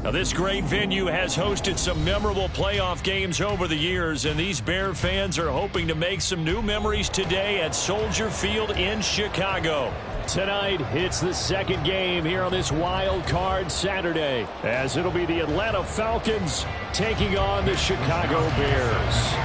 Now, this great venue has hosted some memorable playoff games over the years, and these Bear fans are hoping to make some new memories today at Soldier Field in Chicago. Tonight, it's the second game here on this Wild Card Saturday, as it'll be the Atlanta Falcons taking on the Chicago Bears.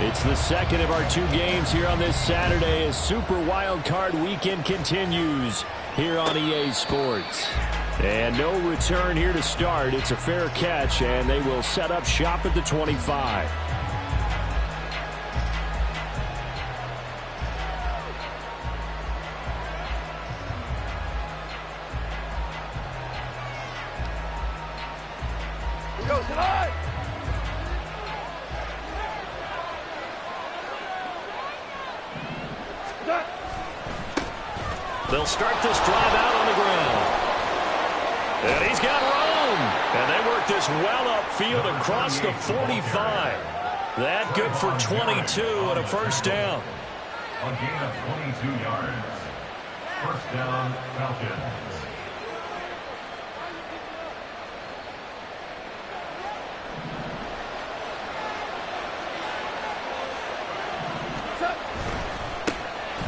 It's the second of our two games here on this Saturday as Super Wild Card Weekend continues here on EA Sports. And no return here to start. It's a fair catch, and they will set up shop at the 25. They'll start this drive out on the ground. And he's got room. And they work this well upfield across the 45. That good for 22 and a first down. A gain of 22 yards. First down, Falcons.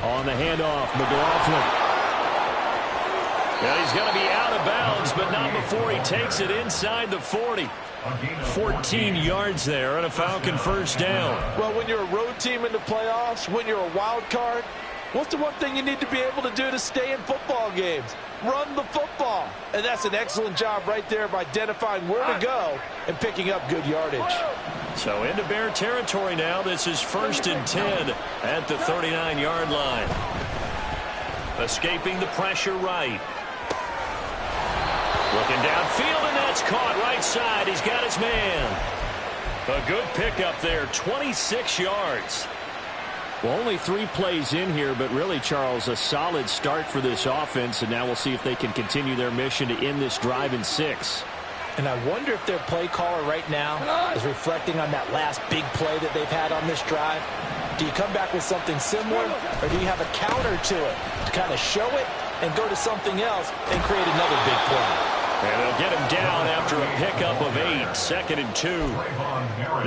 On the handoff, McLaughlin. And he's going to be out of bounds, but not before he takes it inside the 40. 14 yards there and a Falcon first down. Well, when you're a road team in the playoffs, when you're a wild card, what's the one thing you need to be able to do to stay in football games? Run the football. And that's an excellent job right there of identifying where to go and picking up good yardage. So into Bear territory now. This is 1st and 10 at the 39-yard line. Escaping the pressure right. Looking downfield, and that's caught right side. He's got his man. A good pickup there, 26 yards. Well, only 3 plays in here, but really, Charles, a solid start for this offense, and now we'll see if they can continue their mission to end this drive in 6. And I wonder if their play caller right now is reflecting on that last big play that they've had on this drive. Do you come back with something similar, or do you have a counter to it to kind of show it and go to something else and create another big play? And they'll get him down after a pickup of 8, 2nd and 2.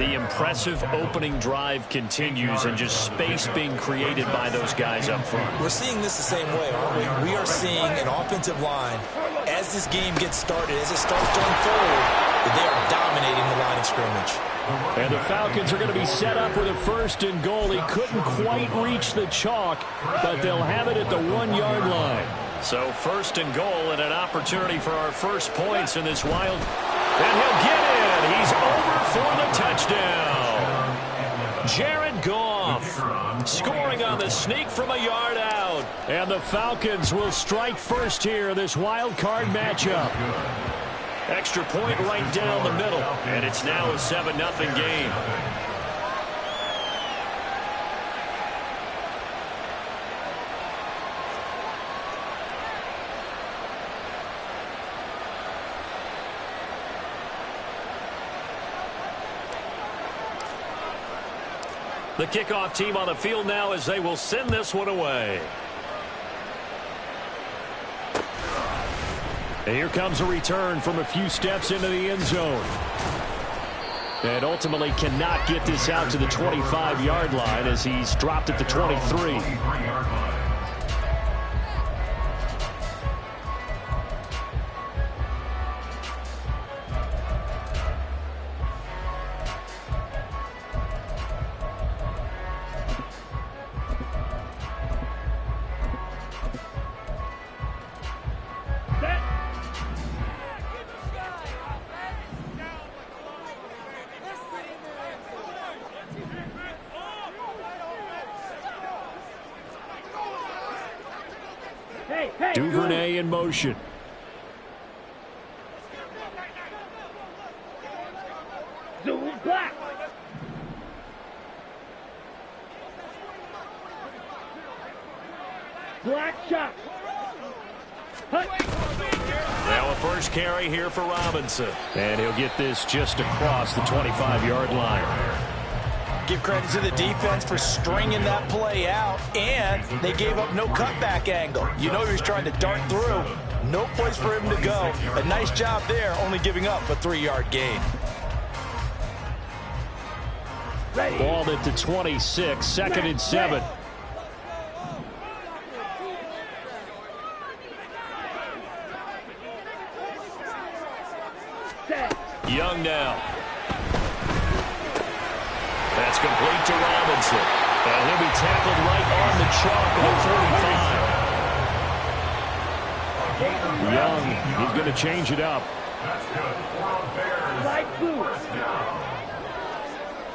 The impressive opening drive continues, and just space being created by those guys up front. We're seeing this the same way, aren't we? We are seeing an offensive line, as this game gets started, as it starts to unfold, that they are dominating the line of scrimmage. And the Falcons are going to be set up with a 1st and goal. He couldn't quite reach the chalk, but they'll have it at the 1-yard line. So 1st and goal, and an opportunity for our first points in this wild. And he'll get in. He's over for the touchdown. Jared Goff scoring on the sneak from a yard out. And the Falcons will strike first here in this wild card matchup. Extra point right down the middle. And it's now a 7-0 game. The kickoff team on the field now as they will send this one away. And here comes a return from a few steps into the end zone. And ultimately cannot get this out to the 25-yard line as he's dropped at the 23. Duvernay in motion. Black shot. Now a first carry here for Robinson. And he'll get this just across the 25-yard line. Give credit to the defense for stringing that play out, and they gave up no cutback angle. You know he was trying to dart through. No place for him to go. A nice job there, only giving up a 3-yard gain. Ball at the 26, 2nd and 7. Young now. That's complete to Robinson. And he'll be tackled right on the chalk at the 45. Young, he's going to change it up. That's good.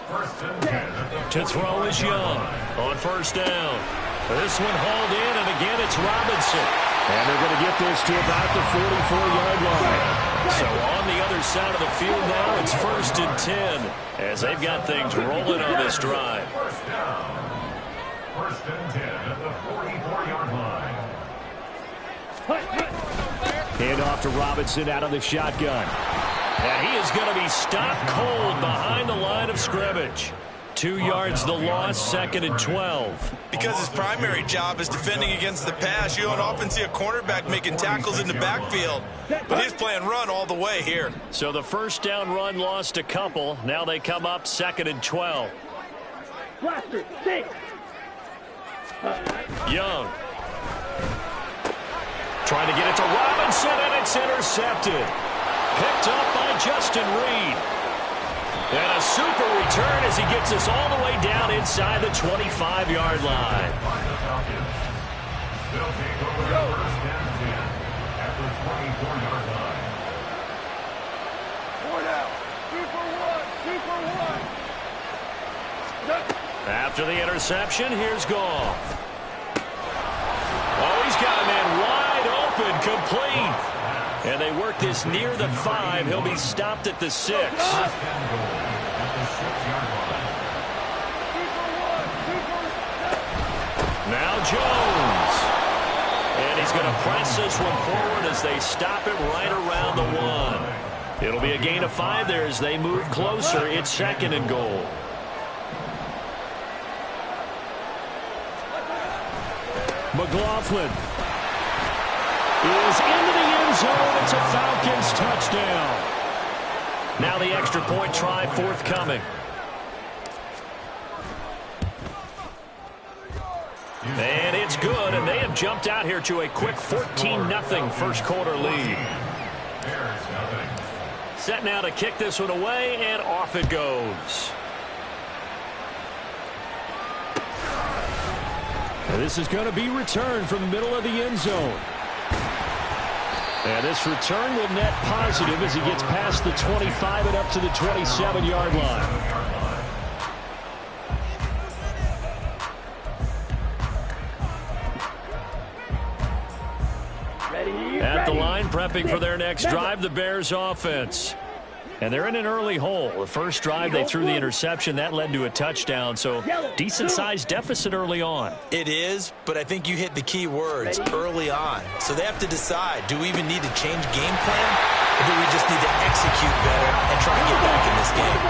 First and 10. To throw is Young on 1st down. This one hauled in, and again it's Robinson. And they're going to get this to about the 44-yard line. So on the other side of the field now, it's 1st and 10 as they've got things rolling on this drive. First down. 1st and 10 at the 44-yard line. Hand off to Robinson out of the shotgun. And he is going to be stopped cold behind the line of scrimmage. 2 yards the loss, 2nd and 12. Because his primary job is defending against the pass, you don't often see a cornerback making tackles in the backfield. But he's playing run all the way here. So the 1st down run lost a couple. Now they come up 2nd and 12. Young. Trying to get it to Robinson, and it's intercepted. Picked up by Justin Reed. And a super return as he gets us all the way down inside the 25-yard line. They'll take over at 1st and 10 at the 24-yard line. 4 down. 2 for 1. 2 for 1. After the interception, here's Goff. Oh, he's got a man wide open, complete. And they work this near the 5. He'll be stopped at the 6. Now Jones. And he's going to press this one forward as they stop it right around the 1. It'll be a gain of 5 there as they move closer. It's 2nd and goal. McLaughlin is into the end zone. It's a Falcons touchdown. Now the extra point try forthcoming. And it's good, and they have jumped out here to a quick 14-0 first quarter lead. Set now to kick this one away, and off it goes. And this is going to be returned from the middle of the end zone. And this return will net positive as he gets past the 25 and up to the 27-yard line. At the line, prepping for their next drive, the Bears offense. And they're in an early hole. The first drive, they threw the interception. That led to a touchdown, so decent-sized deficit early on. It is, but I think you hit the key words, early on. So they have to decide, do we even need to change game plan, or do we just need to execute better and try and get back in this game?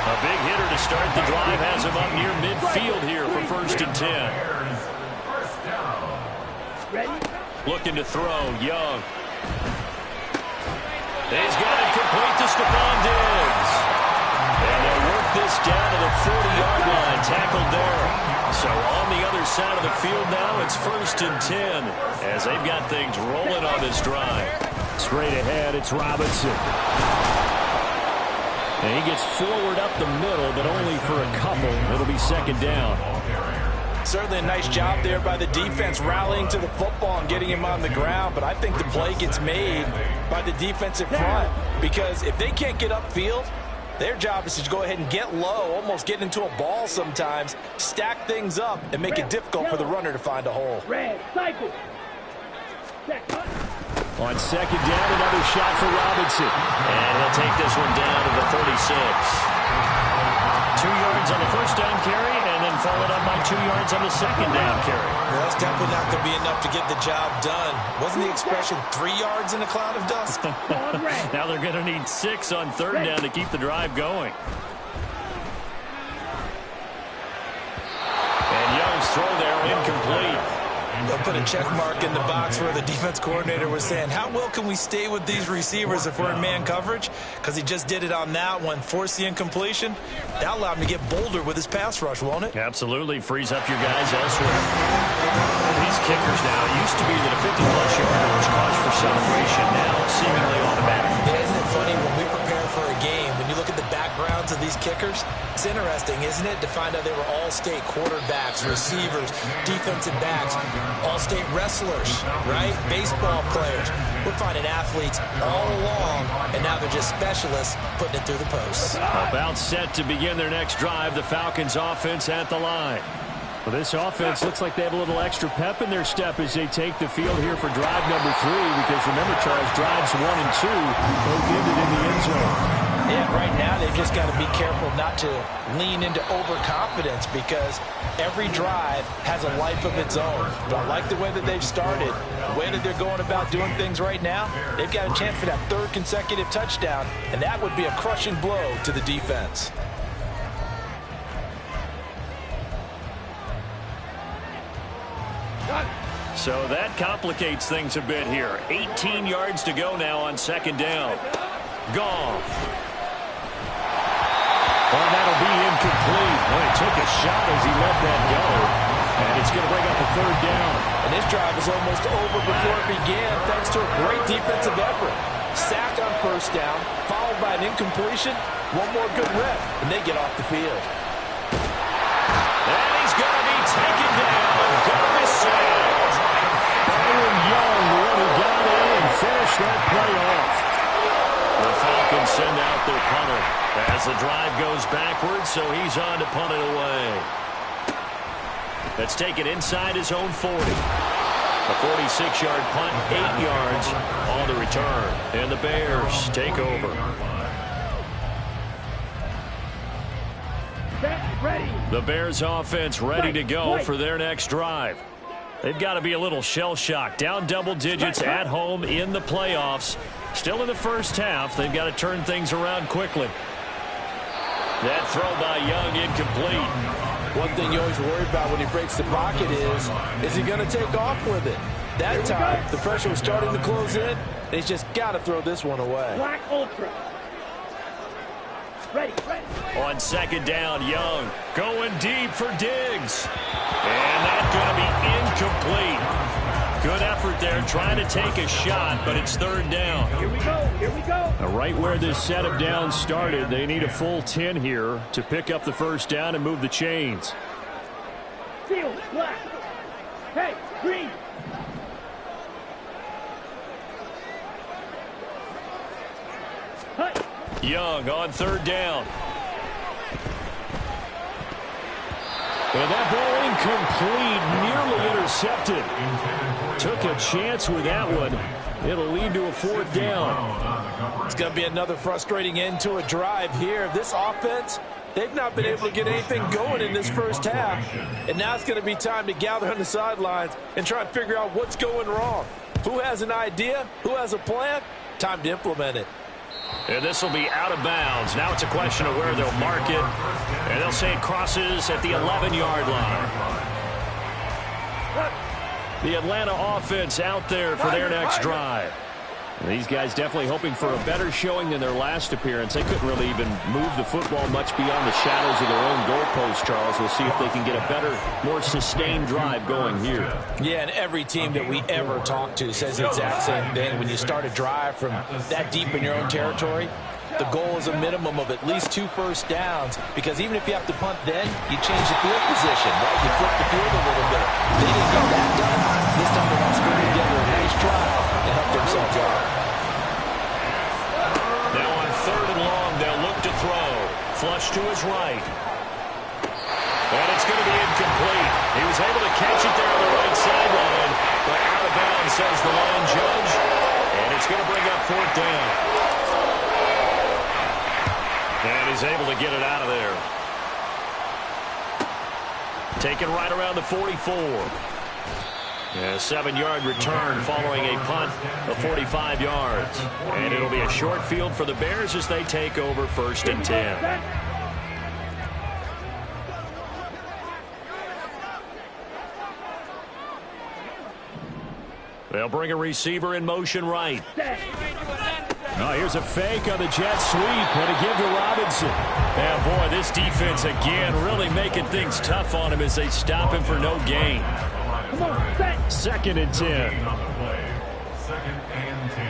A big hitter to start the drive has him up near midfield here for 1st and 10. Looking to throw, Young. He's got it complete to Stephon Diggs. And they'll work this down to the 40-yard line, tackled there. So on the other side of the field now, it's 1st and 10 as they've got things rolling on this drive. Straight ahead, it's Robinson. And he gets forward up the middle, but only for a couple. It'll be 2nd down. Certainly a nice job there by the defense rallying to the football and getting him on the ground, but I think the play gets made by the defensive front because if they can't get upfield, their job is to go ahead and get low, almost get into a ball sometimes, stack things up, and make it difficult for the runner to find a hole. On 2nd down, another shot for Robinson. And he'll take this one down to the 36. 2 yards on the first down carry, and then followed up by 2 yards on the 2nd down carry. Well, that's definitely not going to be enough to get the job done. Wasn't the expression 3 yards in a cloud of dust? Now they're going to need 6 on 3rd down to keep the drive going. throw there, incomplete. They'll put a check mark in the box where the defense coordinator was saying, how well can we stay with these receivers if we're in man coverage? Because he just did it on that one, forced the incompletion. That allowed him to get bolder with his pass rush, won't it? Absolutely. Frees up your guys elsewhere. These kickers now, it used to be that a 50-plus yarder was cause for celebration. Now, seemingly automatic. Yeah, isn't it funny when we prepare for a game, when you look at the backgrounds of these kickers, it's interesting, isn't it, to find out they were all-state quarterbacks, receivers, defensive backs, all-state wrestlers, right? Baseball players. We're finding athletes all along, and now they're just specialists putting it through the posts. About set to begin their next drive, the Falcons offense at the line. Well, this offense looks like they have a little extra pep in their step as they take the field here for drive number 3, because remember, Charles, drives 1 and 2 both ended in the end zone. Yeah, right now they've just got to be careful not to lean into overconfidence, because every drive has a life of its own. But I like the way that they've started, the way that they're going about doing things right now. They've got a chance for that 3rd consecutive touchdown, and that would be a crushing blow to the defense. So that complicates things a bit here. 18 yards to go now on 2nd down. Goff. Well, that'll be incomplete. Well, he took a shot as he let that go. And it's going to bring up a 3rd down. And this drive is almost over before it began, thanks to a great defensive effort. Sack on 1st down, followed by an incompletion. One more good rep, and they get off the field. And he's going to be taken down. Goff is sacked. Byron Young, the one who got in and finished that play off. The Falcons send out their punter as the drive goes backwards, so he's on to punt it away. Let's take it inside his own 40. A 46-yard punt, 8 yards on the return. And the Bears take over. The Bears offense ready to go for their next drive. They've got to be a little shell-shocked. Down double digits at home in the playoffs. Still in the first half. They've got to turn things around quickly. That throw by Young incomplete. One thing you always worry about when he breaks the pocket is he going to take off with it? That time, the pressure was starting to close in, and he's just got to throw this one away. Black Ultra. Ready. On 2nd down, Young going deep for Diggs. And that's going to be incomplete. Good effort there, trying to take a shot, but it's 3rd down. Here we go. Right where this set of downs started, they need a full 10 here to pick up the 1st down and move the chains. Field, black. Hey, green. Hey. Young on 3rd down. And that ball incomplete, nearly intercepted. Took a chance with that one. It'll lead to a 4th down. It's going to be another frustrating end to a drive here. This offense, they've not been able to get anything going in this first half. And now it's going to be time to gather on the sidelines and try and figure out what's going wrong. Who has an idea? Who has a plan? Time to implement it. And this will be out of bounds. Now it's a question of where they'll mark it. And they'll say it crosses at the 11-yard line. The Atlanta offense out there for their next drive. And these guys definitely hoping for a better showing than their last appearance. They couldn't really even move the football much beyond the shadows of their own goalpost, Charles. We'll see if they can get a better, more sustained drive going here. Yeah, and every team that we ever talk to says the exact same thing. When you start a drive from that deep in your own territory, the goal is a minimum of at least 2 first downs, because even if you have to punt then, you change the field position, right? You flip the field a little bit. They didn't get that done. This time they're going to put together a nice drive and help themselves out. Now on 3rd and long, they'll look to throw. Flush to his right. And it's going to be incomplete. He was able to catch it there on the right sideline, but out of bounds, says the line judge. And it's going to bring up 4th down. And he's able to get it out of there. Taken right around the 44. A 7-yard return following a punt of 45 yards. And it'll be a short field for the Bears as they take over 1st and 10. They'll bring a receiver in motion right. Oh, here's a fake on the jet sweep, and a give to Robinson. And boy, this defense again really making things tough on him as they stop him for no gain. Come on, set. Second and 10. Second and 10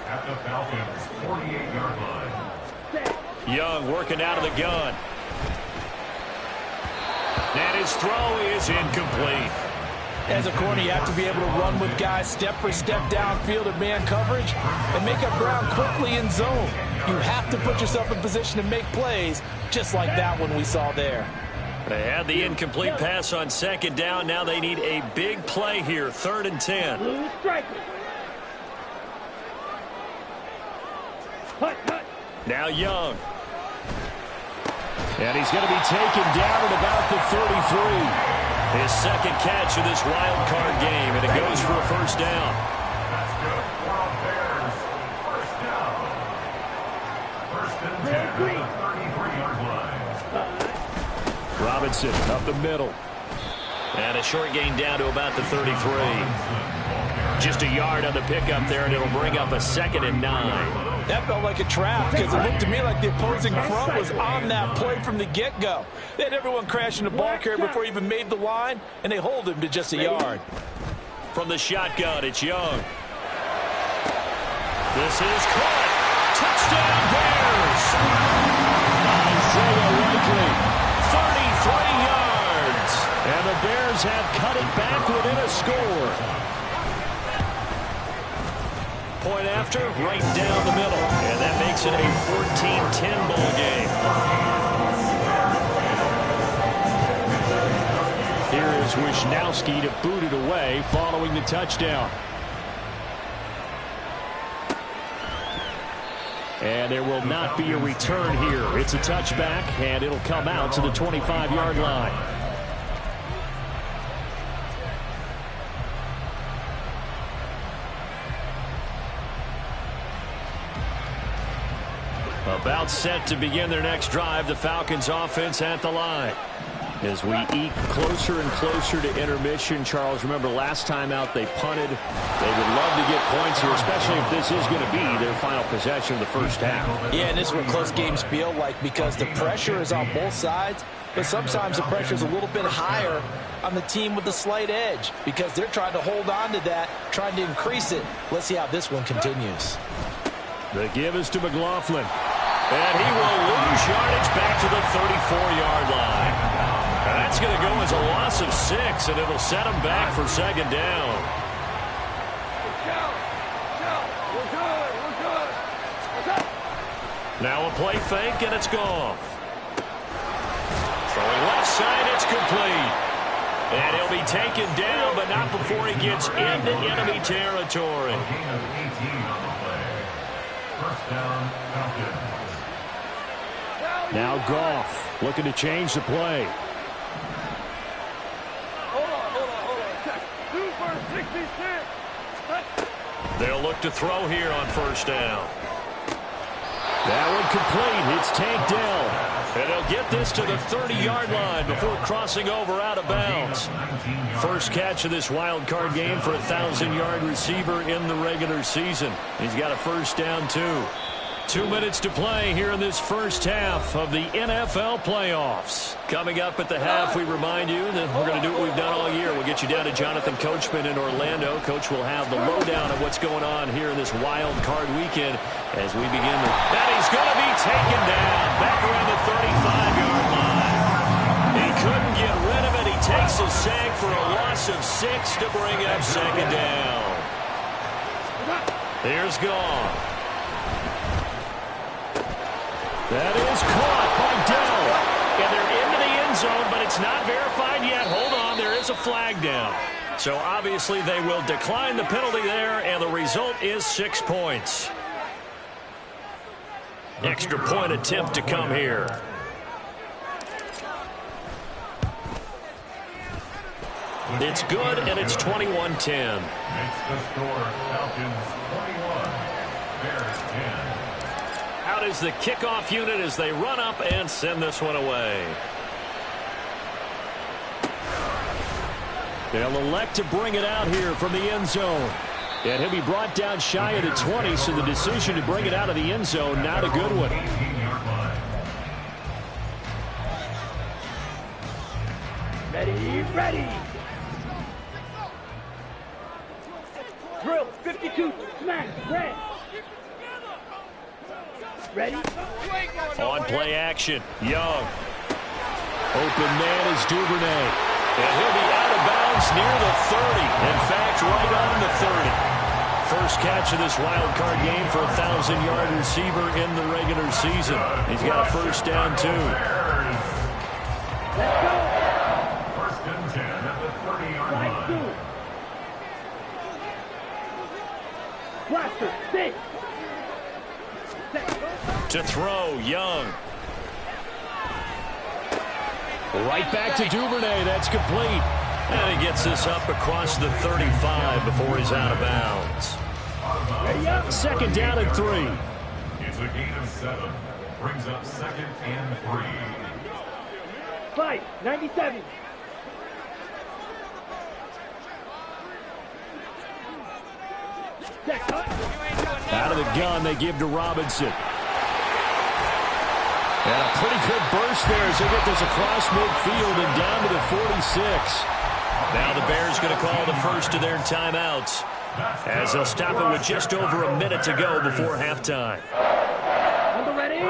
at the Falcons' 48-yard line. Young working out of the gun. And his throw is incomplete. As a corner, you have to be able to run with guys step for step downfield in man coverage and make up ground quickly in zone. You have to put yourself in position to make plays, just like that one we saw there. They had the incomplete pass on second down. Now they need a big play here, 3rd and 10. Blue striker. Hut, hut. Now Young. And he's going to be taken down at about the 33. His second catch of this wild card game, and it goes for a first down. That's good for the Bears. First down. First and 10 at the 33-yard line. Robinson up the middle. And a short gain down to about the 33. Just a yard on the pickup there, and it'll bring up a 2nd and 9. That felt like a trap because it looked to me like the opposing front was on that play from the get-go. They had everyone crashing the ball carrier before he even made the line, and they hold him to just a yard. From the shotgun, it's Young. This is caught. Touchdown, Bears! Isaiah Likely, 33 yards. And the Bears have cut it back within a score. Point after, right down the middle. And that makes it a 14-10 ball game. Here is Wisnowski to boot it away following the touchdown. And there will not be a return here. It's a touchback, and it'll come out to the 25-yard line. About set to begin their next drive, the Falcons offense at the line. As we eke closer and closer to intermission, Charles, remember last time out they punted. They would love to get points here, especially if this is going to be their final possession of the first half. Yeah, and this is what close games feel like because the pressure is on both sides, but sometimes the pressure is a little bit higher on the team with the slight edge because they're trying to hold on to that, trying to increase it. Let's see how this one continues. The give is to McLaughlin. And he will lose yardage back to the 34-yard line. And that's going to go as a loss of 6, and it'll set him back for second down. Now a play fake, and it's gone. Throwing left side, it's complete. And he'll be taken down, but not before he gets into enemy territory. Gain of 18 on the play. First down, Falcons. Now Goff looking to change the play. They'll look to throw here on first down. That one complete. It's Tank Dell. And he'll get this to the 30-yard line before crossing over out of bounds. First catch of this wild card game for a 1,000-yard receiver in the regular season. He's got a first down, too. 2 minutes to play here in this first half of the NFL playoffs. Coming up at the half, we remind you that we're going to do what we've done all year. We'll get you down to Jonathan Coachman in Orlando. Coach will have the lowdown of what's going on here in this wild card weekend as we begin. That he's going to be taken down back around the 35-yard line. He couldn't get rid of it. He takes a sack for a loss of 6 to bring up second down. Here's Goff. That is caught by Dell. And they're into the end zone, but it's not verified yet. Hold on, there is a flag down. So obviously they will decline the penalty there, and the result is 6 points. Extra point attempt to come here. It's good, and it's 21-10. Makes the score Falcons 21, Bears 10. Out is the kickoff unit as they run up and send this one away. They'll elect to bring it out here from the end zone. And he'll be brought down shy of the 20, so the decision to bring it out of the end zone, not a good one. Ready. Drill, 52, smash, red. Ready? On play action, Young. Open man is Duvernay. And he'll be out of bounds near the 30. In fact, right on the 30. First catch of this wild card game for a 1,000-yard receiver in the regular season. He's got a first down, too. Let's go. First and 10 at the 30-yard line. Blaster, 6. To throw, Young. Right back to Duvernay. That's complete. And he gets this up across the 35 before he's out of bounds. Second down and 3. It's a gain of 7. Brings up second and 3. 5, 97. Out of the gun, they give to Robinson. And a pretty good burst there as they get this across midfield and down to the 46. Now the Bears going to call the first of their timeouts as they'll stop it with just over a minute to go before halftime.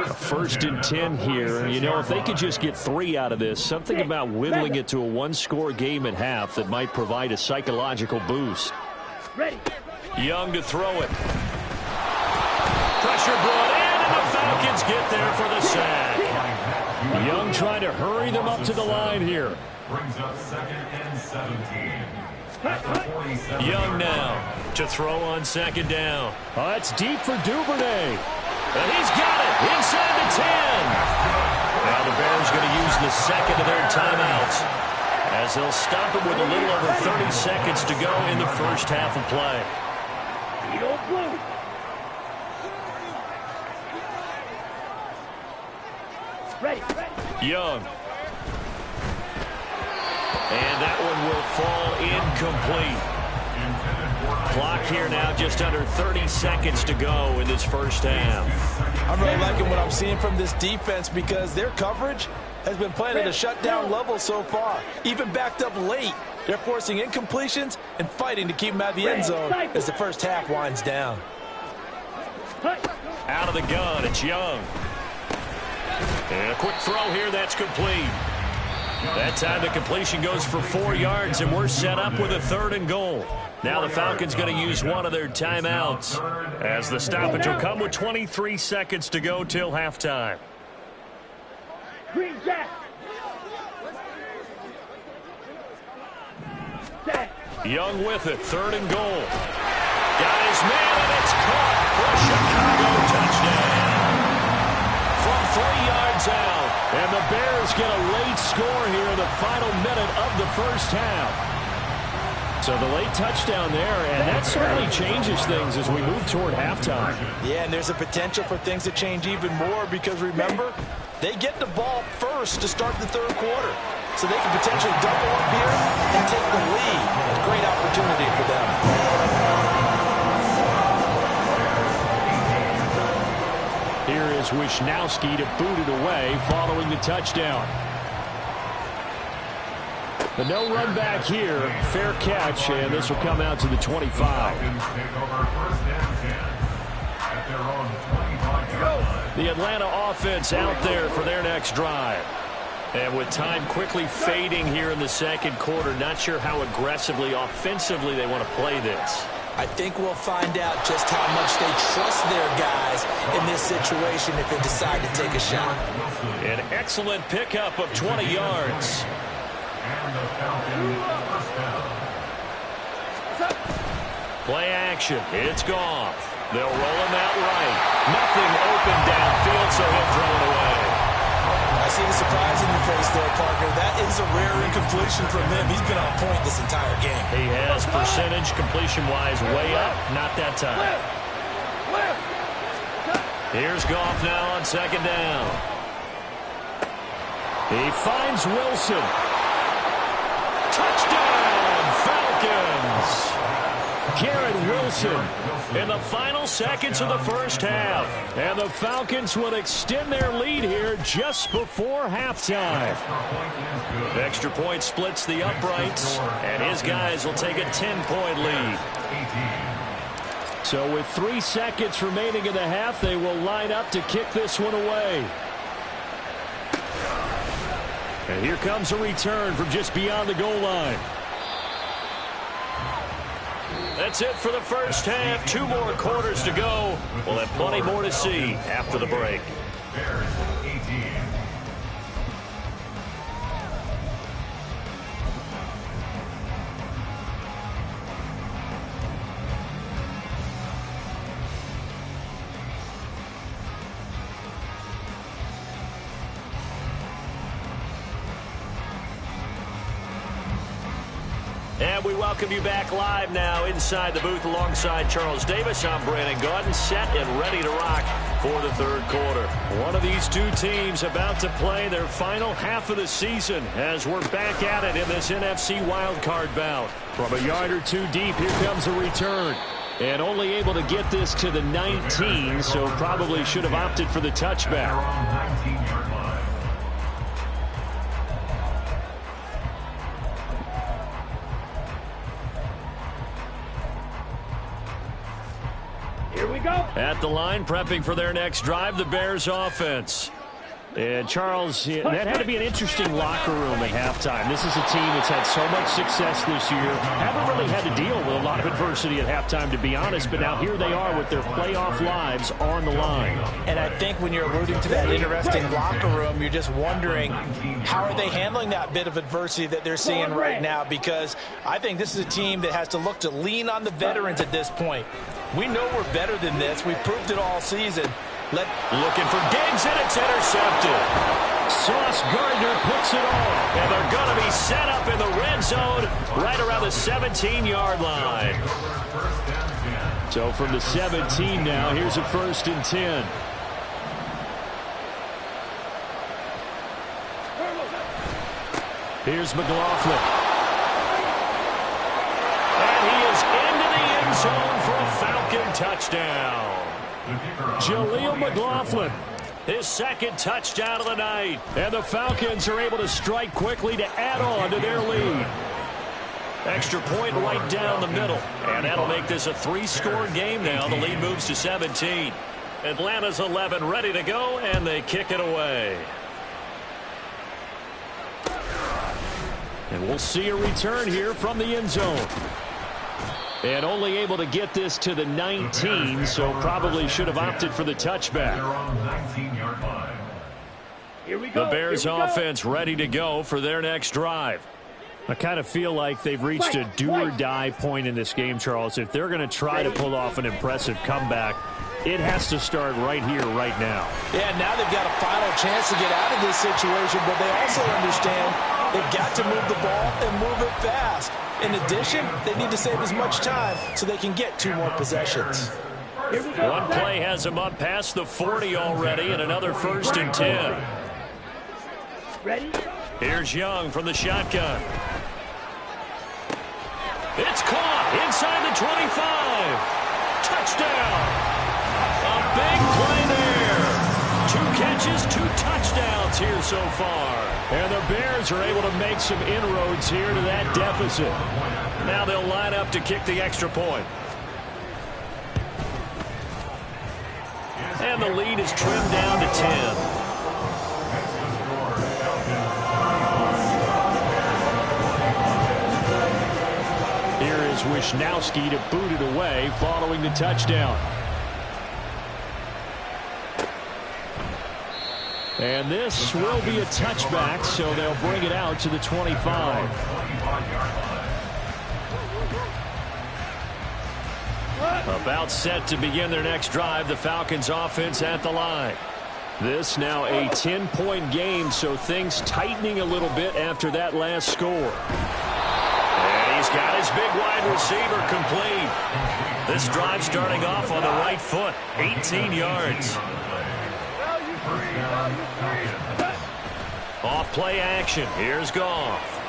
A first and 10 here. You know, if they could just get 3 out of this, something about whittling it to a one-score game at half that might provide a psychological boost. Young to throw it. Pressure brought in, and the Falcons get there for the sack. Young trying to hurry them up to the line here. Brings up second and 17. Young now to throw on second down. Oh, that's deep for Duvernay. And he's got it inside the 10. Now the Bears going to use the second of their timeouts as they'll stop it with a little over 30 seconds to go in the first half of play. Ready. Young. And that one will fall incomplete. Clock here now just under 30 seconds to go in this first half. I'm really liking what I'm seeing from this defense because their coverage has been playing at a shutdown level so far. Even backed up late, they're forcing incompletions and fighting to keep them out of the end zone as the first half winds down. Out of the gun, it's Young. And a quick throw here, that's complete. That time the completion goes for 4 yards, and we're set up with a 3rd and goal. Now the Falcons going to use one of their timeouts as the stoppage will come with 23 seconds to go till halftime. Green Jack. Young with it, 3rd and goal. Got his man, and it's caught for a Chicago touchdown. From 3 yards out, and the Bears get a late score here in the final minute of the first half. So the late touchdown there, and that certainly changes things as we move toward halftime. Yeah, and there's a potential for things to change even more because, remember, they get the ball first to start the 3rd quarter. So they can potentially double up here and take the lead. A great opportunity for them. Here is Wisnowski to boot it away following the touchdown. The no run back here, fair catch, and this will come out to the 25. The Atlanta offense out there for their next drive. And with time quickly fading here in the 2nd quarter, not sure how aggressively, offensively they want to play this. I think we'll find out just how much they trust their guys in this situation if they decide to take a shot. An excellent pickup of 20 yards. Play action. It's Goff. They'll roll him out right. Nothing open downfield, so he'll throw it away. I see the surprise in your face there, partner. That is a rare incompletion from him. He's been on point this entire game. He has percentage completion-wise way up. Not that time. Here's Goff now on 2nd down. He finds Wilson. Touchdown, Wilson in the final seconds of the first half. And the Falcons will extend their lead here just before halftime. Extra point splits the uprights, and his guys will take a 10-point lead. So with 3 seconds remaining in the half, they will line up to kick this one away. And here comes a return from just beyond the goal line. That's it for the first half. 2 more quarters to go. We'll have plenty more to see after the break. Bears 18. And we welcome you back live now inside the booth alongside Charles Davis. I'm Brandon Gaudin, set and ready to rock for the third quarter. One of these two teams about to play their final half of the season as we're back at it in this NFC wildcard bout. From a yard or 2 deep, here comes a return. And only able to get this to the 19, so probably should have opted for the touchback. 19-yard line. Here we go. At the line, prepping for their next drive, the Bears offense. And Charles, that had to be an interesting locker room at halftime. This is a team that's had so much success this year. Haven't really had to deal with a lot of adversity at halftime, to be honest. But now here they are with their playoff lives on the line. And I think when you're alluding to that interesting locker room, you're just wondering how are they handling that bit of adversity that they're seeing right now, because I think this is a team that has to look to lean on the veterans at this point. We know we're better than this. We've proved it all season. Looking for Diggs, and it's intercepted. Sauce Gardner puts it off, and they're going to be set up in the red zone right around the 17-yard line. So from the 17 now, here's a 1st and 10. Here's McLaughlin. And he is into the end zone for a Falcon touchdown. Jaleel McLaughlin, his 2nd touchdown of the night. And the Falcons are able to strike quickly to add on to their lead. Extra point right down the middle. And that'll make this a 3-score game now. The lead moves to 17. Atlanta's 11 ready to go, and they kick it away. And we'll see a return here from the end zone. And only able to get this to the 19, so probably should have opted for the touchback. Here we go. The Bears offense ready to go for their next drive. I kind of feel like they've reached a do-or-die point in this game, Charles. If they're going to try to pull off an impressive comeback, it has to start right here, right now. Yeah, now they've got a final chance to get out of this situation, but they also understand they've got to move the ball and move it fast. In addition, they need to save as much time so they can get 2 more possessions. One play has them up past the 40 already, and another 1st and 10. Ready? Here's Young from the shotgun. It's caught inside the 25. Touchdown. A big play there. 2 catches, 2 touchdowns here so far. And the Bears are able to make some inroads here to that deficit. Now they'll line up to kick the extra point. And the lead is trimmed down to 10. Here is Wisnowski to boot it away following the touchdown. And this will be a touchback, so they'll bring it out to the 25. About set to begin their next drive, the Falcons offense at the line. This now a 10-point game, so things tightening a little bit after that last score. And he's got his big wide receiver complete. This drive starting off on the right foot, 18 yards. Off play action. Here's Goff.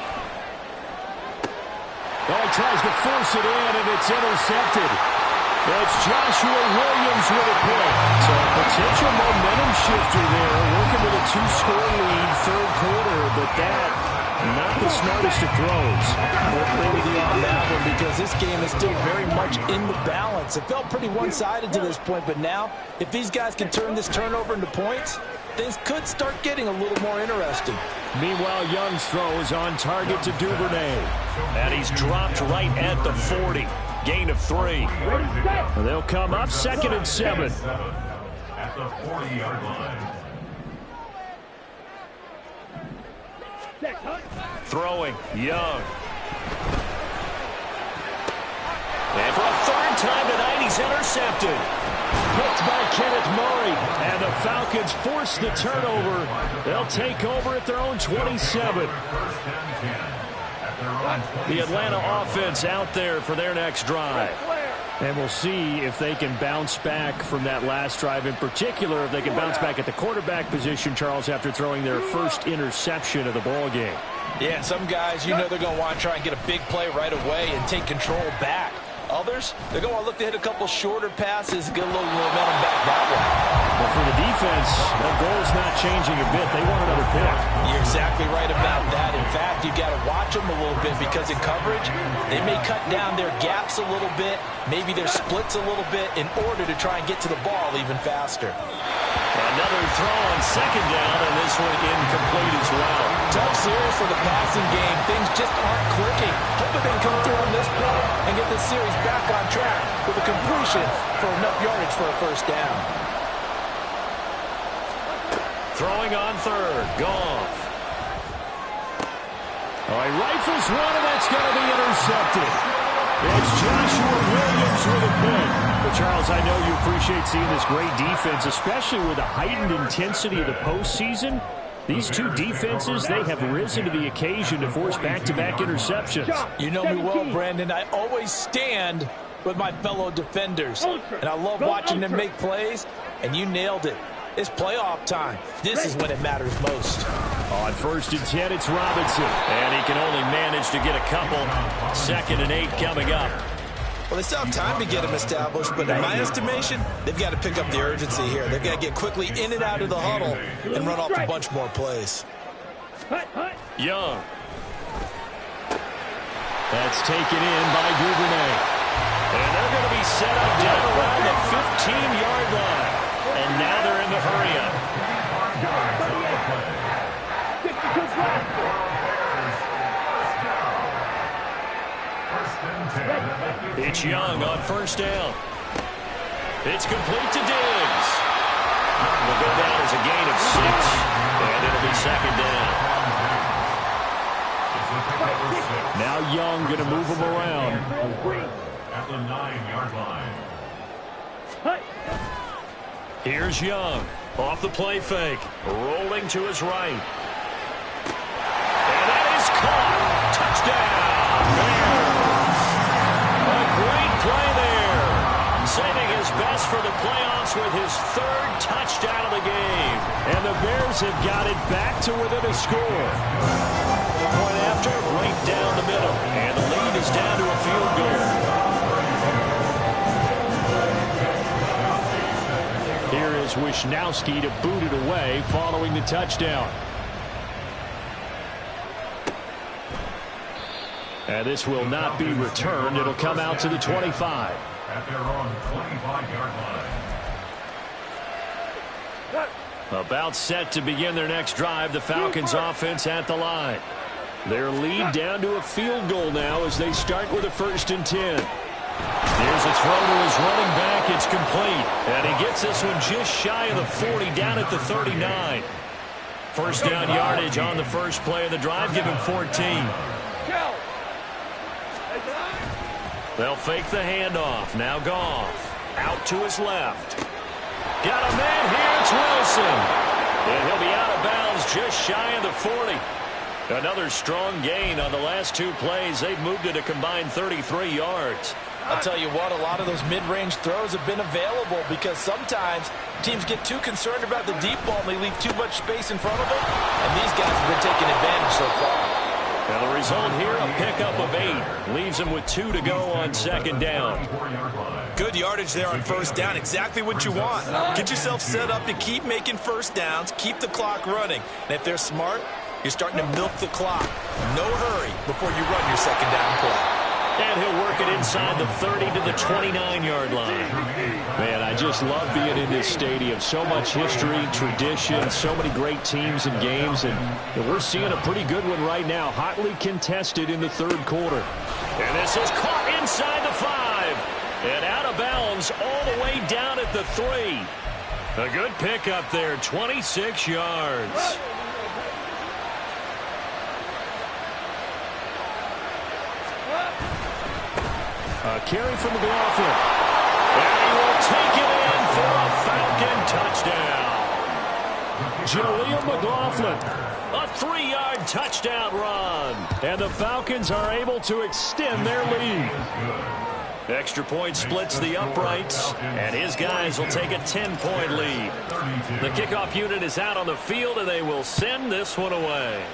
Oh, he tries to force it in, and it's intercepted. It's Joshua Williams with a pick. So a potential momentum shifter there, working with a 2-score lead, third quarter, but that, not the smartest of throws. We'll agree with you on that one because this game is still very much in the balance. It felt pretty one-sided to this point, but now, if these guys can turn this turnover into points, things could start getting a little more interesting. Meanwhile, Young's throw is on target to Duvernay. And he's dropped right at the 40. Gain of 3. They'll come up 2nd and 7. At the 40-yard line. Throwing, Young. And for a third time tonight, he's intercepted. Picked by Kenneth Murray. And the Falcons force the turnover. They'll take over at their own 27. The Atlanta offense out there for their next drive. And we'll see if they can bounce back from that last drive. In particular, if they can bounce back at the quarterback position, Charles, after throwing their first interception of the ball game. Yeah, some guys, you know they're going to want to try and get a big play right away and take control back. Others, they're going to look to hit a couple shorter passes, get a little momentum back that way. But for the defense, that goal's not changing a bit. They want another pick. You're exactly right about that. In fact, you got to watch them a little bit because in coverage, they may cut down their gaps a little bit, maybe their splits a little bit in order to try and get to the ball even faster. Another throw on 2nd down, and this one incomplete as well. Tough series for the passing game. Things just aren't clicking. Hope they can come through on this point and get this series back on track with a completion for enough yardage for a first down. Throwing on 3rd, Goff. Oh, he rifles one, and that's going to be intercepted. It's Joshua Williams with a pick. But Charles, I know you appreciate seeing this great defense, especially with the heightened intensity of the postseason. These two defenses, they have risen to the occasion to force back-to-back interceptions. You know me well, Brandon. I always stand with my fellow defenders. And I love watching them make plays, and you nailed it. It's playoff time. This is when it matters most. On 1st and 10, it's Robinson. And he can only manage to get a couple. 2nd and 8 coming up. Well, they still have time to get him established, but in my estimation, they've got to pick up the urgency here. They've got to get quickly in and out of the huddle and run off a bunch more plays. Young. That's taken in by Duvernay. And they're going to be set up down around the 15-yard line. And now they're in the hurry-up. It's Young on 1st down. It's complete to Diggs. Will go down as a gain of 6. And it'll be 2nd down. Now Young going to move him around. At the 9-yard line. Here's Young. Off the play fake. Rolling to his right. And that is caught. Touchdown. Bears. A great play there. Saving his best for the playoffs with his 3rd touchdown of the game. And the Bears have got it back to within a score. Point after, right down the middle. And the lead is down to a field goal. Here is Wisnowski to boot it away following the touchdown. And this will not be returned. It'll come out to the 25. At their own 25-yard line. About set to begin their next drive. The Falcons offense at the line. Their lead down to a field goal now as they start with a 1st and 10. Here's a throw to his running back. It's complete. And he gets this one just shy of the 40, down at the 39. First down yardage on the first play of the drive. Give him 14. They'll fake the handoff. Now Goff. Out to his left. Got a man here. It's Wilson. And he'll be out of bounds just shy of the 40. Another strong gain on the last 2 plays. They've moved it a combined 33 yards. I'll tell you what, a lot of those mid-range throws have been available because sometimes teams get too concerned about the deep ball and they leave too much space in front of them. And these guys have been taking advantage so far. And the result here, a pickup of 8. Leaves him with 2 to go on second down. Good yardage there on first down. Exactly what you want. Get yourself set up to keep making first downs, keep the clock running. And if they're smart, you're starting to milk the clock. No hurry before you run your second down play. And he'll work it inside the 30 to the 29-yard line. Man, I just love being in this stadium. So much history, tradition, so many great teams and games. And we're seeing a pretty good one right now. Hotly contested in the third quarter. And this is caught inside the 5. And out of bounds all the way down at the 3. A good pickup there, 26 yards. A carry from McLaughlin. And he will take it in for a Falcon touchdown. Jaleel McLaughlin, a 3-yard touchdown run. And the Falcons are able to extend their lead. Extra point splits the uprights, and his guys will take a 10-point lead. The kickoff unit is out on the field, and they will send this one away.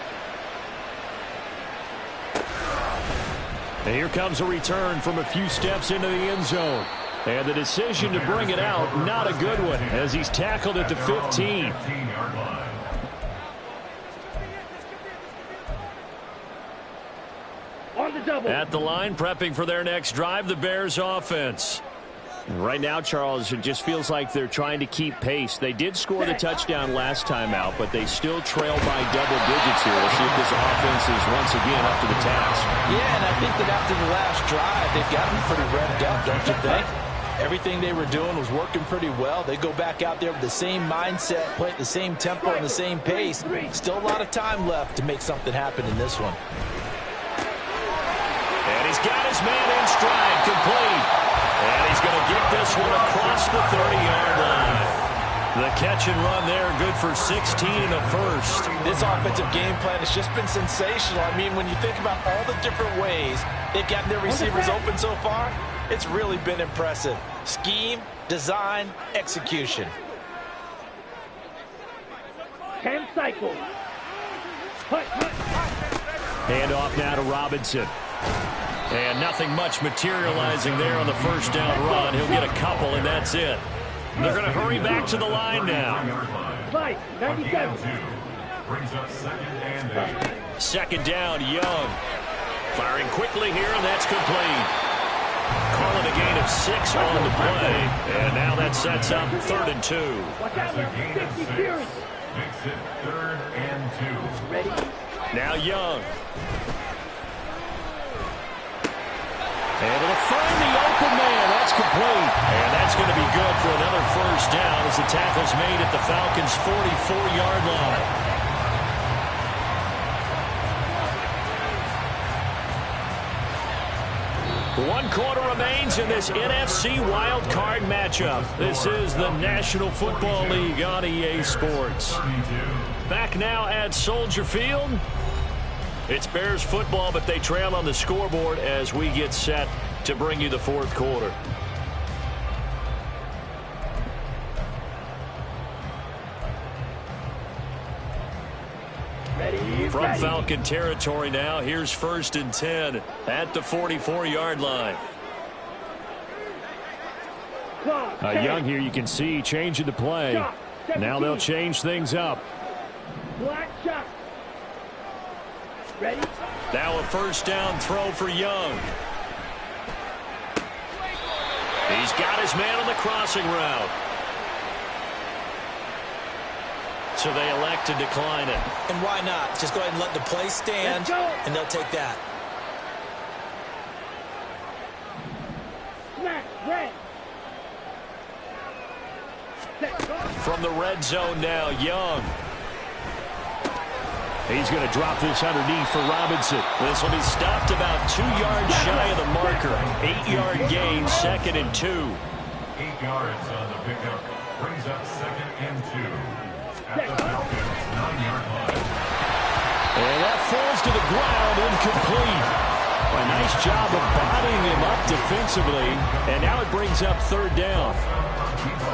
And here comes a return from a few steps into the end zone. And the decision to bring it out, not a good one, as he's tackled at the 15. On the double. At the line, prepping for their next drive, the Bears offense. Right now, Charles, it just feels like they're trying to keep pace. They did score the touchdown last time out, but they still trail by double digits here. We'll see if this offense is once again up to the task. Yeah, and I think that after the last drive, they've got to be pretty revved up, don't you think? Everything they were doing was working pretty well. They go back out there with the same mindset, play at the same tempo and the same pace. Still a lot of time left to make something happen in this one. And he's got his man in stride, complete. And he's going to get this one across the 30-yard line. The catch and run there, good for 16 and a first. This offensive game plan has just been sensational. I mean, when you think about all the different ways they've gotten their receivers open so far, it's really been impressive. Scheme, design, execution. 10 cycles. Hand off now to Robinson. And nothing much materializing there on the first down run. He'll get a couple, and that's it. They're going to hurry back to the line now. 97. Brings up second and 8. Second down, Young. Firing quickly here, and that's complete. Calling a gain of 6 on the play. And now that sets up 3rd and 2. Watch out, 60 series. Makes it 3rd and 2. Ready? Now Young. Able to find the open man. That's complete. And that's going to be good for another first down as the tackle's made at the Falcons' 44-yard line. 1 quarter remains in this NFC Wild Card matchup. This is the National Football League on EA Sports. Back now at Soldier Field. It's Bears football, but they trail on the scoreboard as we get set to bring you the 4th quarter. From Falcon territory now, here's 1st and 10 at the 44-yard line. Young here, you can see changing the play. Now they'll change things up. Black shot. Ready? Now a first down throw for Young. He's got his man on the crossing route. So they elect to decline it. And why not? Just go ahead and let the play stand, and they'll take that. Smack, red. From the red zone now, Young. He's going to drop this underneath for Robinson. This will be stopped about 2 yards shy of the marker. 8-yard gain, 2nd and 2. 8 yards on the pickup. Brings up 2nd and 2. At the Falcons' 9-yard line. And that falls to the ground, incomplete. A nice job of bodying him up defensively. And now it brings up 3rd down.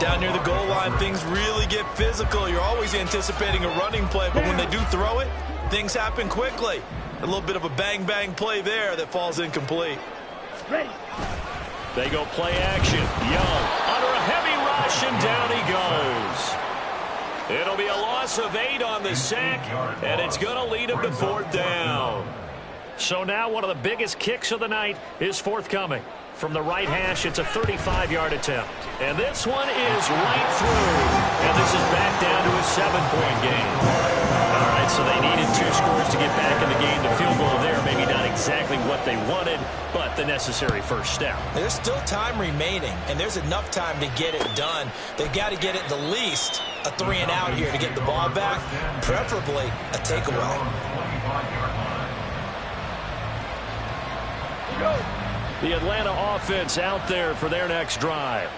Down near the goal line, things really get physical. You're always anticipating a running play, but when they do throw it, things happen quickly. A little bit of a bang-bang play there that falls incomplete. Ready. They go play action. Young under a heavy rush, and down he goes. It'll be a loss of 8 on the sack, and it's going to lead him to 4th down. So now one of the biggest kicks of the night is forthcoming. From the right hash, it's a 35-yard attempt. And this one is right through. And this is back down to a 7-point game. All right, so they needed 2 scores to get back in the game. The field goal there, maybe not exactly what they wanted, but the necessary first step. There's still time remaining, and there's enough time to get it done. They've got to get it the least a 3-and-out here to get the ball back, preferably a takeaway. Go. The Atlanta offense out there for their next drive.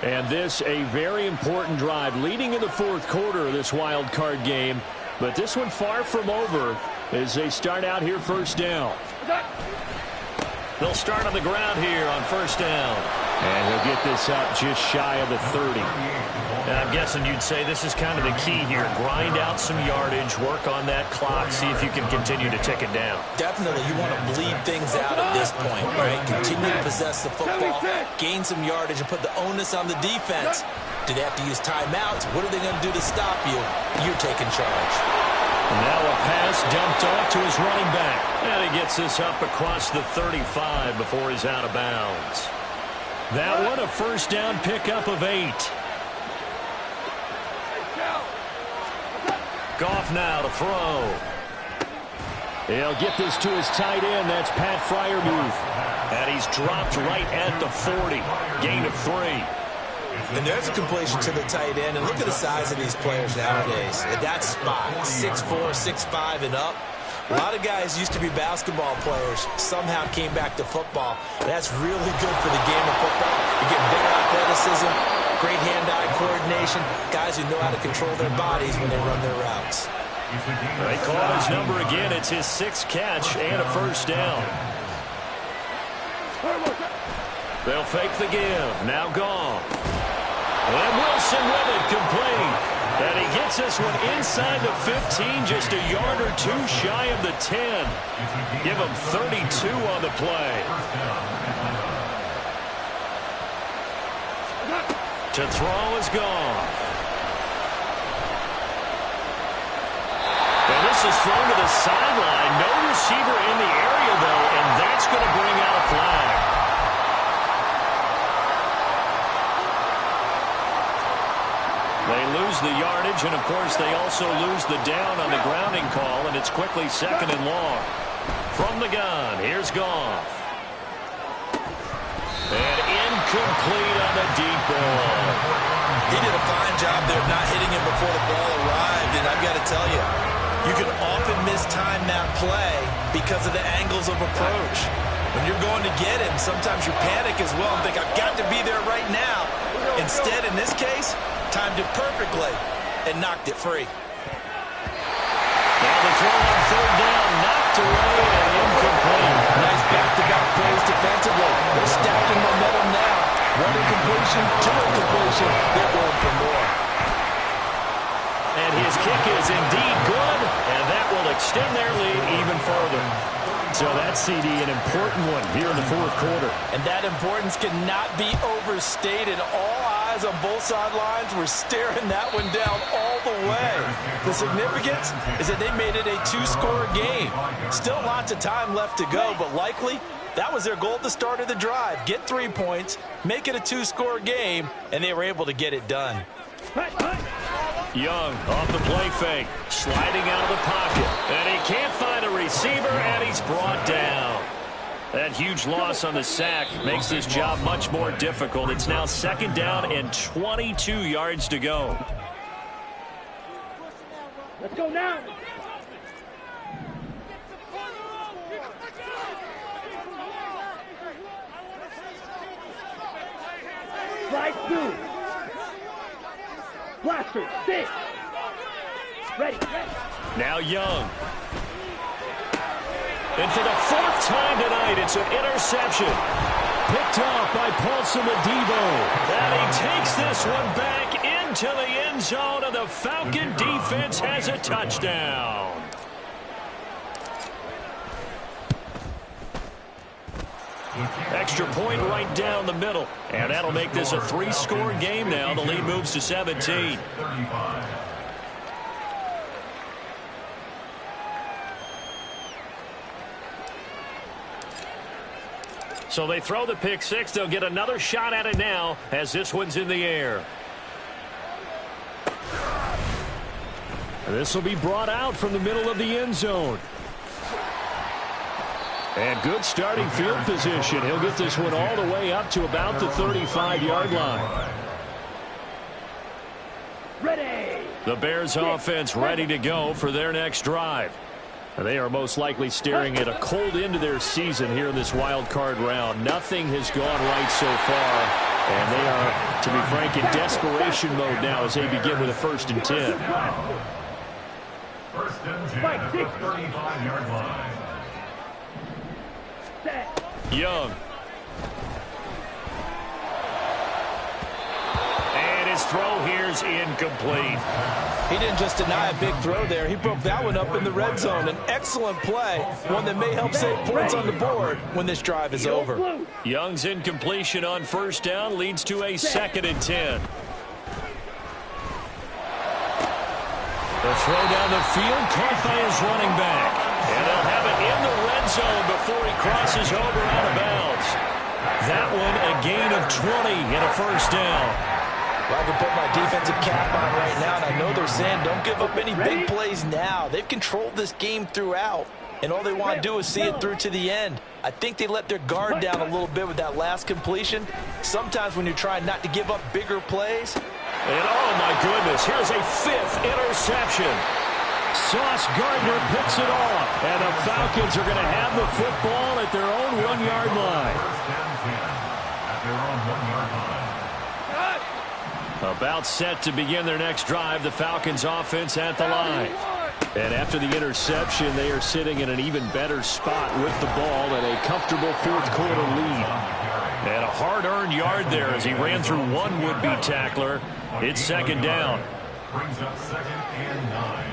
And this a very important drive leading in the 4th quarter of this wild card game. But this one far from over as they start out here 1st down. They'll start on the ground here on 1st down. And he'll get this up just shy of the 30. And I'm guessing you'd say this is kind of the key here. Grind out some yardage, work on that clock, see if you can continue to tick it down. Definitely, you want to bleed things out at this point, right? Continue to possess the football, gain some yardage, and put the onus on the defense. Do they have to use timeouts? What are they going to do to stop you? You're taking charge. Now a pass dumped off to his running back. And he gets this up across the 35 before he's out of bounds. That one a 1st down pickup of 8. Goff now to throw. He'll get this to his tight end. That's Pat Freiermuth. And he's dropped right at the 40. Gain of 3. And there's a completion to the tight end. And look at the size of these players nowadays. At that spot, 6'4", 6'5", and up. A lot of guys used to be basketball players, somehow came back to football. That's really good for the game of football. You get better athleticism, great hand-eye coordination, guys who know how to control their bodies when they run their routes. They call his number again. It's his 6th catch and a 1st down. They'll fake the give. Now Goff. And Wilson with it, complete. And he gets this one inside the 15, just a yard or 2 shy of the 10. Give him 32 on the play. To throw is Goff. And this is thrown to the sideline. No receiver in the area, though, and that's going to bring out a flag. They lose the yardage, and, of course, they also lose the down on the grounding call, and it's quickly 2nd and long. From the gun, here's Goff. And incomplete on the deep ball. He did a fine job there of not hitting him before the ball arrived, and I've got to tell you, you can often mistime that play because of the angles of approach. When you're going to get him, sometimes you panic as well and think, I've got to be there right now. Instead, in this case, timed it perfectly and knocked it free. Now the throw on 3rd down, knocked away and incomplete. Nice back-to-back plays defensively. They're stacking momentum now. 1 incompletion, 2 incompletion. They're going for more. And his kick is indeed good, and that will extend their lead even further. So that CD, an important one here in the 4th quarter. And that importance cannot be overstated. All eyes on both sidelines were staring that one down all the way. The significance is that they made it a 2-score game. Still lots of time left to go, but likely that was their goal at the start of the drive. Get 3 points, make it a 2-score game, and they were able to get it done. Young off the play fake, sliding out of the pocket, and he can't find a receiver, and he's brought down. That huge loss on the sack makes this job much more difficult. It's now 2nd down and 22 yards to go. Let's go now. Slide 2. Blaster, 6. Ready. Now Young. And for the 4th time tonight, it's an interception. Picked off by Paulson Adebo. And he takes this one back into the end zone, and the Falcon defense has a touchdown. Extra point right down the middle. And that'll make this a 3-score game now. The lead moves to 17. So they throw the pick six. They'll get another shot at it now as this one's in the air. This will be brought out from the middle of the end zone. And good starting field position. He'll get this one all the way up to about the 35-yard line. Ready. The Bears offense ready to go for their next drive. They are most likely staring at a cold end to their season here in this wild card round. Nothing has gone right so far, and they are, to be frank, in desperation mode now as they begin with a 1st and 10. 1st and 10 at the 35-yard line. Set. Young. And his throw here's incomplete. He didn't just deny a big throw there. He broke that one up in the red zone. An excellent play, one that may help save points on the board when this drive is over. Young's incompletion on 1st down leads to a 2nd and 10. The throw down the field, caught by his running back. And they'll have it in the red zone before he crosses over out of bounds. That one a gain of 20 and a 1st down. Well, I can put my defensive cap on right now, and I know they're saying don't give up any big plays now. They've controlled this game throughout, and all they want to do is see it through to the end. I think they let their guard down a little bit with that last completion. Sometimes when you're trying not to give up bigger plays. And oh my goodness, here's a 5th interception. Sauce Gardner picks it off, and the Falcons are going to have the football at their own 1-yard line. 1st and 10 at their own 1-yard line. About set to begin their next drive, the Falcons offense at the line. And after the interception, they are sitting in an even better spot with the ball and a comfortable 4th quarter lead. And a hard-earned yard there as he ran through one would-be tackler. It's 2nd down. Brings up 2nd and 9.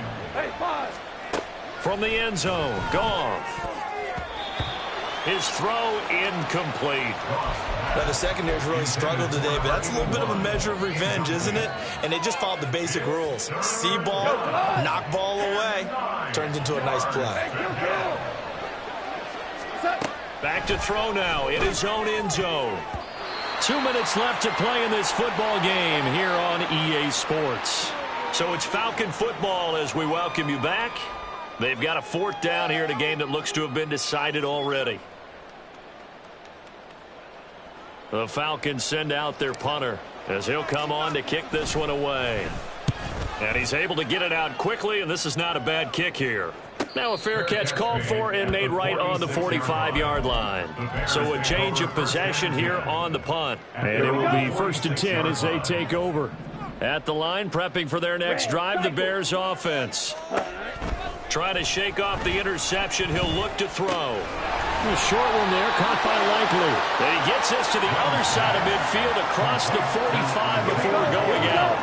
From the end zone, Goff. His throw incomplete. Now, the secondary's really struggled today, but that's a little bit of a measure of revenge, isn't it? And they just followed the basic rules. See ball, knock ball away, turns into a nice play. Back to throw now in his own end zone. 2 minutes left to play in this football game here on EA Sports. So it's Falcon football as we welcome you back. They've got a 4th down here in a game that looks to have been decided already. The Falcons send out their punter as he'll come on to kick this one away. And he's able to get it out quickly, and this is not a bad kick here. Now a fair catch called for and made right on the 45-yard line. So a change of possession here on the punt. And it will be 1st and 10 as they take over. At the line, prepping for their next drive, the Bears offense. Trying to shake off the interception, he'll look to throw. A short one there, caught by Likely. And he gets this to the other side of midfield across the 45 before going out.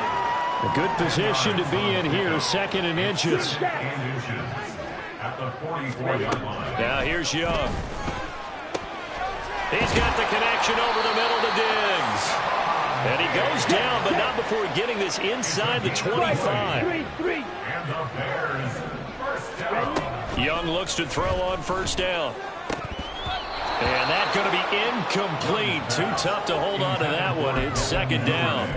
A good position to be in here, 2nd and inches. At the 44-yard line. Now here's Young. He's got the connection over the middle to Diggs. And he goes down, but not before getting this inside the 25. And the Bears, 1st down. Young looks to throw on 1st down. And that's going to be incomplete. Too tough to hold on to that one. It's 2nd down.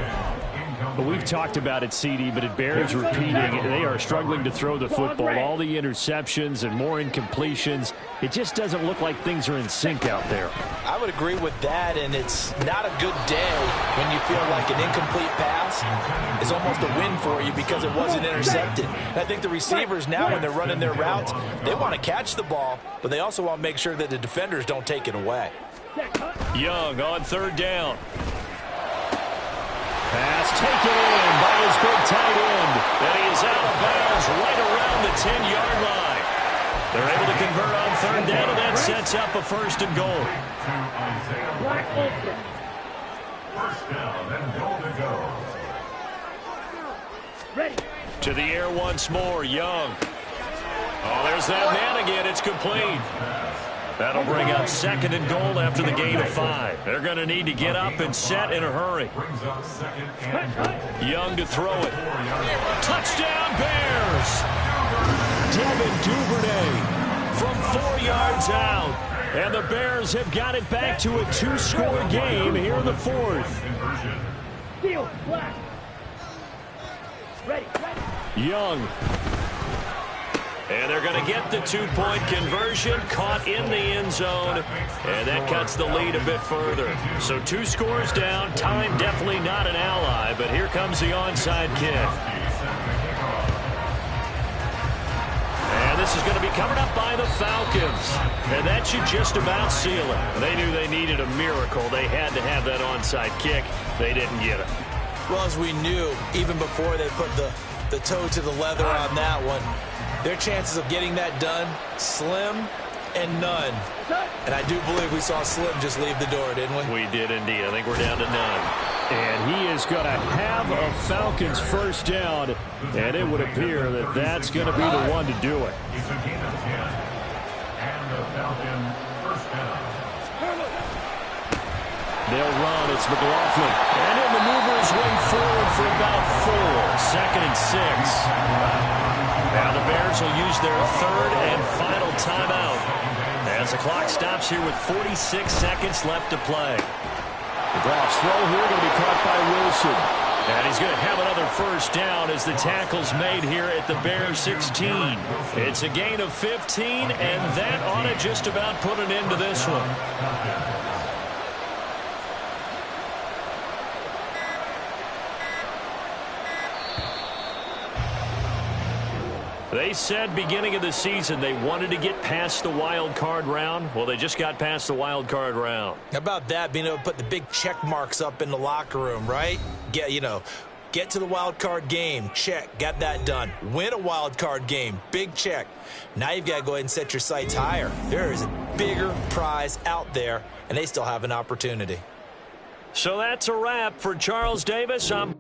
Well, we've talked about it, CD, but it bears repeating. They are struggling to throw the football. All the interceptions and more incompletions. It just doesn't look like things are in sync out there. I would agree with that, and it's not a good day when you feel like an incomplete pass is almost a win for you because it wasn't intercepted. And I think the receivers now, when they're running their routes, they want to catch the ball, but they also want to make sure that the defenders don't take it away. Young on 3rd down. Pass taken in by his big tight end. And he is out of bounds right around the 10-yard line. They're able to convert on 3rd down, and that sets up a 1st and goal. First down and goal to go. Ready. To the air once more, Young. Oh, there's that man again. It's complete. That'll bring up 2nd and goal after the gain of 5. They're going to need to get up and set in a hurry. Young to throw it. Touchdown, Bears! Devin Duvernay from 4 yards out. And the Bears have got it back to a 2-score game here in the 4th. Steal, black. Ready. Young. And they're going to get the 2-point conversion, caught in the end zone, and that cuts the lead a bit further. So 2 scores down, time definitely not an ally, but here comes the onside kick. And this is going to be coming up by the Falcons, and that should just about seal it. They knew they needed a miracle. They had to have that onside kick. They didn't get it. Well, as we knew, even before they put the toe to the leather on that one, their chances of getting that done, slim and none. And I do believe we saw Slim just leave the door, didn't we? We did indeed. I think we're down to none. And he is going to have a Falcons first down, and it would appear that that's going to be the one to do it. It's a gain of 10. And the Falcon first down. They'll run. It's McLaughlin. And he'll maneuver his way forward for about 4. 2nd and 6. Now the Bears will use their 3rd and final timeout as the clock stops here with 46 seconds left to play. The Goff's throw here going to be caught by Wilson. And he's going to have another first down as the tackle's made here at the Bears 16. It's a gain of 15, and that ought to just about put an end to this one. They said beginning of the season they wanted to get past the wild card round. Well, they just got past the wild card round. How about that, being able to put the big check marks up in the locker room, right? Get to the wild card game, check, got that done. Win a wild card game, big check. Now you've got to go ahead and set your sights higher. There is a bigger prize out there, and they still have an opportunity. So that's a wrap for Charles Davis. I'm